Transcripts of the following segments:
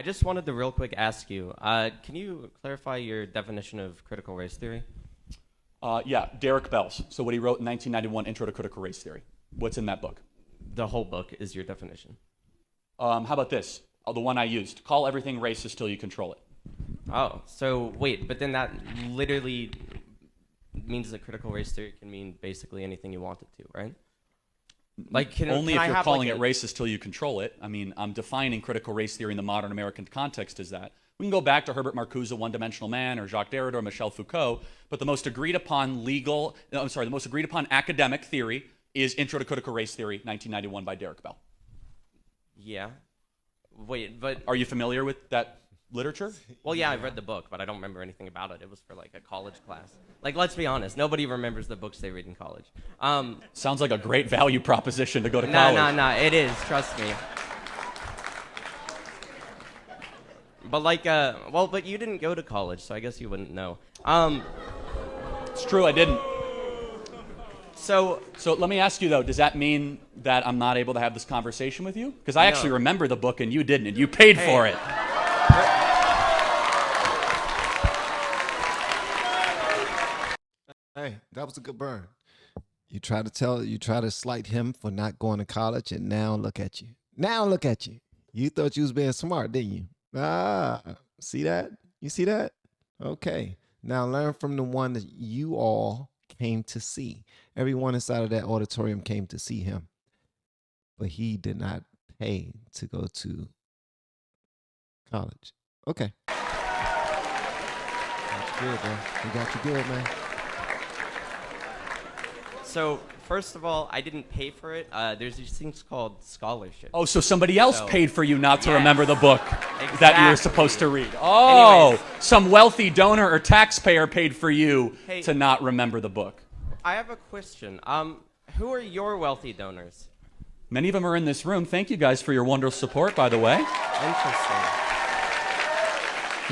just wanted to real quick ask you, can you clarify your definition of critical race theory? Yeah, Derek Bell's. So what he wrote in 1991, Intro to Critical Race Theory. What's in that book? The whole book is your definition. How about this? The one I used. Call everything racist till you control it. Oh, so wait, but then that literally means that critical race theory can mean basically anything you want it to, right? Like, only if you're calling it racist till you control it. I mean, I'm defining critical race theory in the modern American context as that. We can go back to Herbert Marcuse, One-Dimensional Man, or Jacques Derrida, or Michel Foucault, but the most agreed upon the most agreed upon academic theory is Intro to Critical Race Theory, 1991 by Derek Bell. Yeah. Wait, but... Are you familiar with that literature? Well, yeah, I've read the book, but I don't remember anything about it. It was for, like, a college class. Like, let's be honest, nobody remembers the books they read in college. Sounds like a great value proposition to go to college. No, it is, trust me. But, like, well, but you didn't go to college, so I guess you wouldn't know. It's true, I didn't. So let me ask you, though, does that mean that I'm not able to have this conversation with you? Because I actually remember the book and you didn't, and you paid for it. Hey, that was a good burn. You try to slight him for not going to college, and now look at you. Now look at you. You thought you was being smart, didn't you? Ah, see that? You see that? Okay. Now learn from the one that you all came to see. Everyone inside of that auditorium came to see him, but he did not pay to go to college. Okay. That's good, bro. We got you good, man. So, first of all, I didn't pay for it. There's these things called scholarships. Oh, so somebody else paid for you not to remember the book that you were supposed to read. Oh, anyways, some wealthy donor or taxpayer paid for you to not remember the book. I have a question. Who are your wealthy donors? Many of them are in this room. Thank you guys for your wonderful support, by the way. Interesting.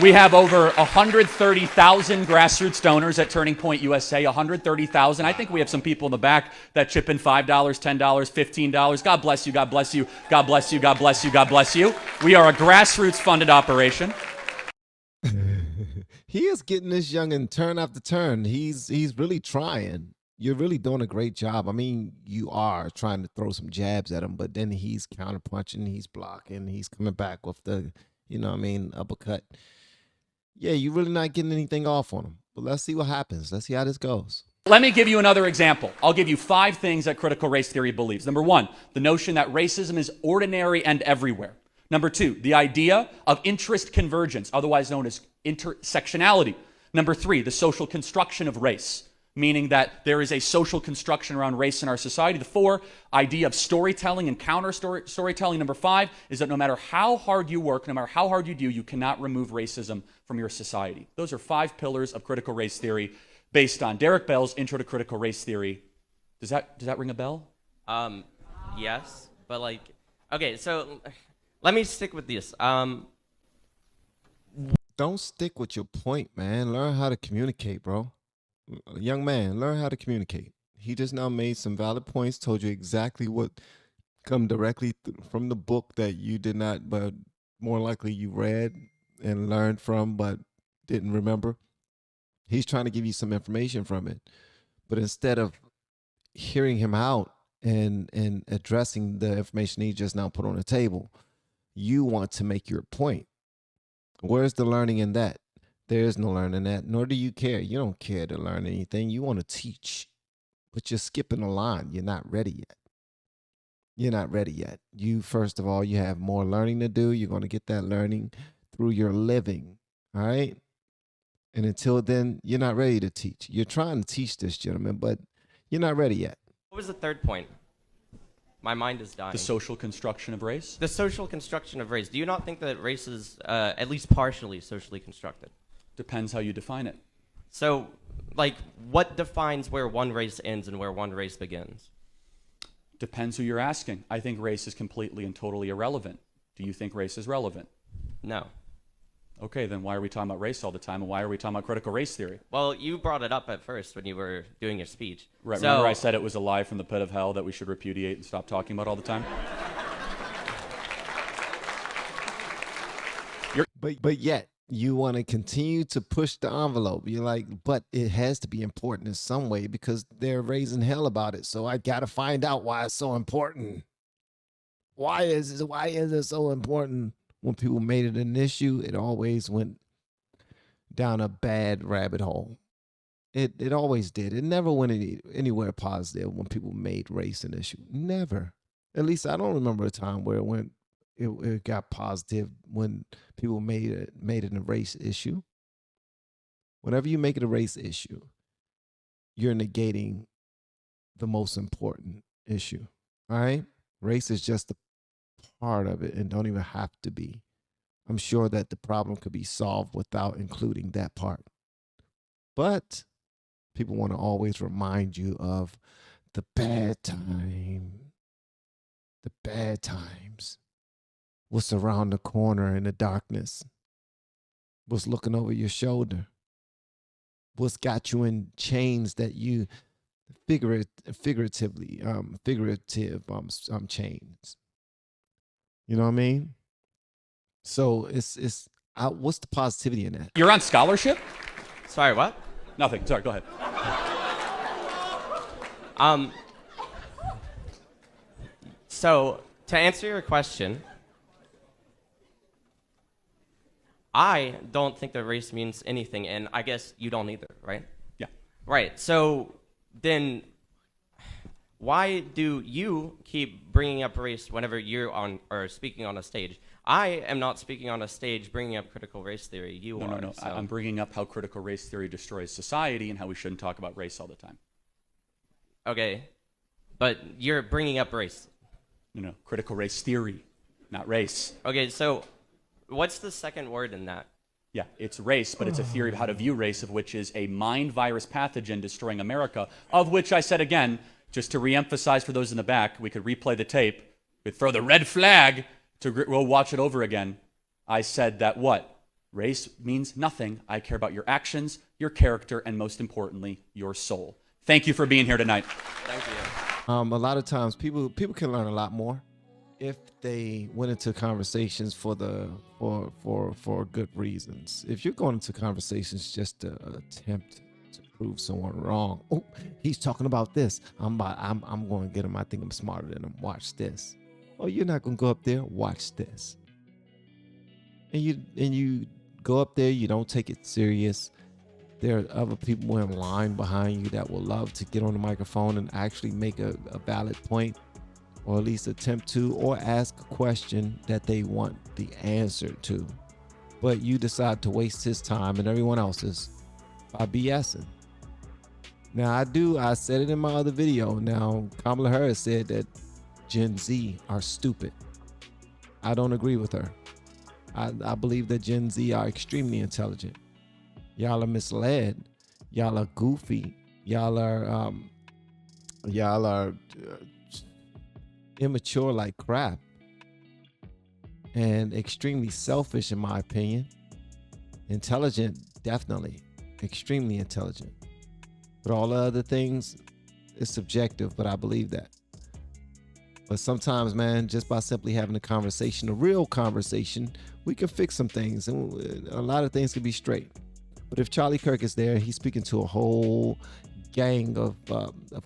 We have over 130,000 grassroots donors at Turning Point USA, 130,000. I think we have some people in the back that chip in $5, $10, $15. God bless you, God bless you, God bless you, God bless you, God bless you. We are a grassroots funded operation. He is getting this youngin' turn after turn. He's really trying. You're really doing a great job. I mean, you are trying to throw some jabs at him, but then he's counterpunching, he's blocking, he's coming back with the, uppercut. Yeah, you're really not getting anything off on him. But let's see what happens. Let's see how this goes. Let me give you another example. I'll give you 5 things that critical race theory believes. Number 1, the notion that racism is ordinary and everywhere. Number 2, the idea of interest convergence, otherwise known as intersectionality. Number 3, the social construction of race, meaning that there is a social construction around race in our society. The 4, idea of storytelling and counter-storytelling. Number 5 is that no matter how hard you work, no matter how hard you do, you cannot remove racism from your society. Those are 5 pillars of critical race theory based on Derek Bell's Intro to Critical Race Theory. Does that ring a bell? Yes, but okay, so let me stick with this. Don't stick with your point, man. Learn how to communicate, bro. Young man, learn how to communicate. He just now made some valid points, told you exactly what come directly from the book that you did not, but more likely you read and learned from, but didn't remember. He's trying to give you some information from it. But instead of hearing him out and addressing the information he just now put on the table, you want to make your point. Where's the learning in that? There is no learning in that, nor do you care. You don't care to learn anything. You want to teach, but you're skipping a line. You're not ready yet. You're not ready yet. First of all, you have more learning to do. You're going to get that learning through your living, all right? And until then, you're not ready to teach. You're trying to teach this, gentleman, but you're not ready yet. What was the third point? My mind is dying. The social construction of race? The social construction of race. Do you not think that race is at least partially socially constructed? Depends how you define it. So, what defines where one race ends and where one race begins? Depends who you're asking. I think race is completely and totally irrelevant. Do you think race is relevant? No. Okay, then why are we talking about race all the time, and why are we talking about critical race theory? Well, you brought it up at first when you were doing your speech. Right, remember I said it was a lie from the pit of hell that we should repudiate and stop talking about all the time? But yet you want to continue to push the envelope. You're like, but it has to be important in some way because they're raising hell about it. So I gotta find out why it's so important. Why is it so important? When people made it an issue, it always went down a bad rabbit hole. It always did. It never went anywhere positive when people made race an issue. Never. At least I don't remember a time where it got positive when people made it a race issue. Whenever you make it a race issue, you're negating the most important issue. All right? Race is just a part of it and don't even have to be. I'm sure that the problem could be solved without including that part. But people want to always remind you of the bad times. What's around the corner in the darkness? What's looking over your shoulder? What's got you in chains that you figurative chains? You know what I mean? So it's what's the positivity in that? You're on scholarship? Sorry, what? Nothing. Sorry, go ahead. So to answer your question, I don't think that race means anything, and I guess you don't either, right? Yeah. Right. So then why do you keep bringing up race whenever you're on or speaking on a stage? I am not speaking on a stage bringing up critical race theory. You are. No. So. I'm bringing up how critical race theory destroys society and how we shouldn't talk about race all the time. Okay. But you're bringing up race. No. Critical race theory, not race. Okay, so what's the second word in that? Yeah, it's race, but it's a theory of how to view race, of which is a mind virus pathogen destroying America, of which I said again, just to reemphasize for those in the back, we could replay the tape, we'd throw the red flag, we'll watch it over again. I said that what? Race means nothing. I care about your actions, your character, and most importantly, your soul. Thank you for being here tonight. Thank you. A lot of times people can learn a lot more if they went into conversations for good reasons. If you're going into conversations just to attempt to prove someone wrong, oh, he's talking about this. I'm going to get him. I think I'm smarter than him. Watch this. Oh, you're not going to go up there. Watch this. And you go up there. You don't take it serious. There are other people in line behind you that will love to get on the microphone and actually make a valid point, or at least attempt to, or ask a question that they want the answer to. But you decide to waste his time and everyone else's by BSing. Now I said it in my other video. Now Kamala Harris said that Gen Z are stupid. I don't agree with her. I believe that Gen Z are extremely intelligent. Y'all are misled. Y'all are goofy. Y'all are immature like crap, and extremely selfish in my opinion. Intelligent, definitely, extremely intelligent. But all the other things is subjective, but I believe that. But sometimes, man, just by simply having a conversation, a real conversation, we can fix some things, and a lot of things can be straight. But if Charlie Kirk is there, he's speaking to a whole gang of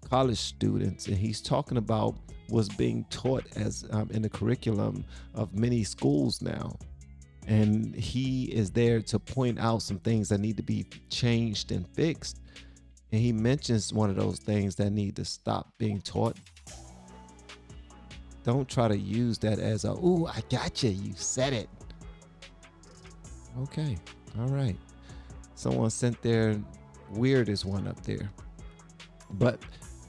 college students, and he's talking about what's being taught as in the curriculum of many schools now. And he is there to point out some things that need to be changed and fixed. And he mentions one of those things that need to stop being taught. Don't try to use that as a, ooh, I got you. You said it. Okay. All right. Someone sent their weirdest one up there. But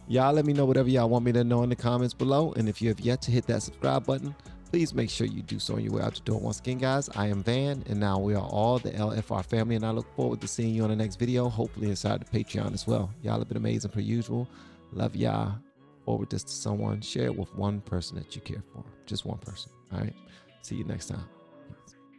y'all let me know whatever y'all want me to know in the comments below. And if you have yet to hit that subscribe button, please make sure you do so on your way out the door. Once again, guys, I am Van, and now we are all the LFR family, and I look forward to seeing you on the next video, hopefully inside the Patreon as well. Y'all have been amazing per usual. Love y'all. Forward this to someone. Share it with one person that you care for. Just one person. All right. See you next time. Peace.